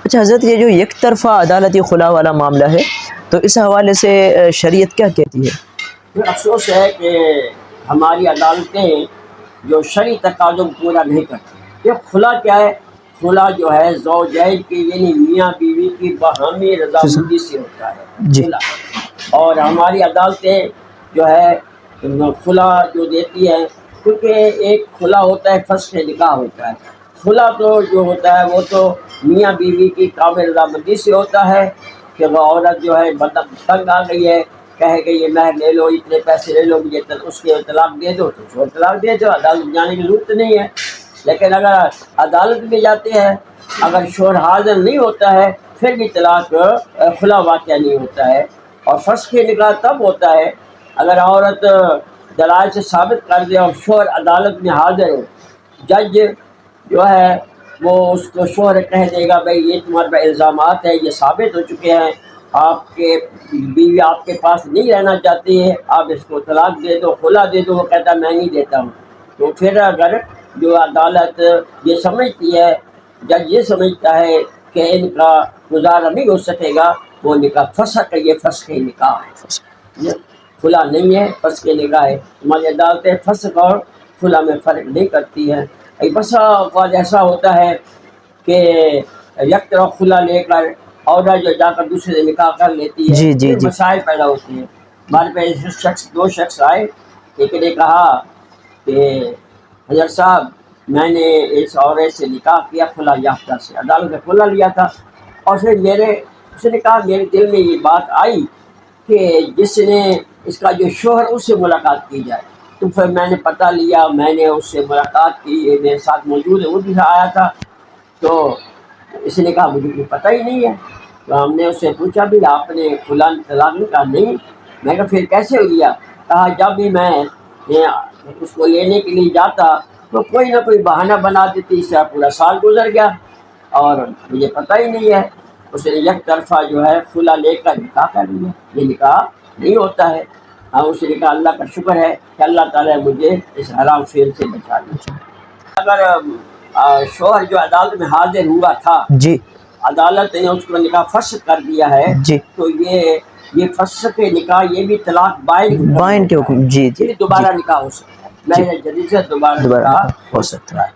اچھا حضرت، یہ جو یک طرفہ عدالتی خلا والا معاملہ ہے تو اس حوالے سے شریعت کیا کہتی ہے؟ پھر افسوس ہے کہ ہماری عدالتیں جو شرعی تقاضوں کو پورا نہیں کرتی۔ یہ خلا کیا ہے؟ خلا جو ہے زوجین کی یعنی میاں بیوی کی باہمی رضامندی سے ہوتا ہے جی خلا۔ اور ہماری عدالتیں جو ہے خلا جو دیتی ہیں، کیونکہ ایک خلا ہوتا ہے فسخ نکاح ہوتا ہے۔ خلا تو جو ہوتا ہے وہ تو میاں بیوی کی کامل رضامندی سے ہوتا ہے کہ وہ عورت جو ہے تنگ آ گئی ہے، کہے کہ یہ مہر لے لو، اتنے پیسے لے لو، مجھے اس کے طلاق دے دو، تو اس کو طلاق دے دو، عدالت جانے کی ضرورت نہیں ہے۔ لیکن اگر عدالت میں جاتے ہیں، اگر شوہر حاضر نہیں ہوتا ہے پھر بھی طلاق خلا واقعہ نہیں ہوتا ہے۔ اور فسخ نکاح تب ہوتا ہے اگر عورت دلائل سے ثابت کر دے اور شوہر عدالت میں حاضر ہے، جج جو ہے وہ اس کو شوہر کہہ دے گا بھائی یہ تمہارے پہ الزامات ہیں، یہ ثابت ہو چکے ہیں، آپ کے بیوی آپ کے پاس نہیں رہنا چاہتی ہے، آپ اس کو طلاق دے دو، خلا دے دو۔ وہ کہتا میں نہیں دیتا ہوں، تو پھر اگر جو عدالت یہ سمجھتی ہے، جج یہ سمجھتا ہے کہ ان کا گزارا نہیں ہو سکے گا، وہ نکاح فسخ ہے، یہ فسخ نکاح ہے، یہ خلا نہیں ہے، فسخ نکاح ہے۔ ہماری عدالتیں فسخ اور خلا میں فرق نہیں کرتی ہیں۔ بسا اوقات ایسا ہوتا ہے کہ یک طرف خلا لے کر عورت جو جا کر دوسرے سے نکاح کر لیتی ہے، جی جی پھر جی مسائل پیدا ہوتے ہیں۔ ہمارے پاس دو شخص آئے، ایک نے کہا کہ حضرت صاحب میں نے اس عورت سے نکاح کیا خلا یافتہ سے، عدالت سے خلا لیا تھا، اور پھر اس نے کہا میرے دل میں یہ بات آئی کہ جس نے اس کا جو شوہر اس سے ملاقات کی جائے، تو پھر میں نے پتہ لیا، میں نے اس سے ملاقات کی، میرے ساتھ موجود ہے، وہ بھی آیا تھا، تو اس نے کہا مجھے کوئی پتہ ہی نہیں ہے۔ تو ہم نے اس سے پوچھا بھی آپ نے فلاں طلاق نہیں؟ کہا نہیں۔ میں کہا پھر کیسے لیا؟ کہا جب بھی میں اس کو لینے کے لیے جاتا تو کوئی نہ کوئی بہانہ بنا دیتی، اس سے پورا سال گزر گیا اور مجھے پتہ ہی نہیں ہے۔ اس نے یک طرفہ جو ہے خلا لے کر نکاح کر لیا، یہ نکاح نہیں ہوتا ہے۔ ہاں اس نے کہا اللہ کا شکر ہے کہ اللہ تعالیٰ نے مجھے اس حرام فعل سے بچا لیا۔ اگر شوہر جو عدالت میں حاضر ہوا تھا، جی عدالت نے اس کو نکاح فسخ کر دیا ہے، جی تو یہ فسخ نکاح یہ بھی طلاق بائن کے حکم، جی جی دوبارہ نکاح ہو سکتا ہے، محض جدید سے دوبارہ نکاح ہو سکتا ہے۔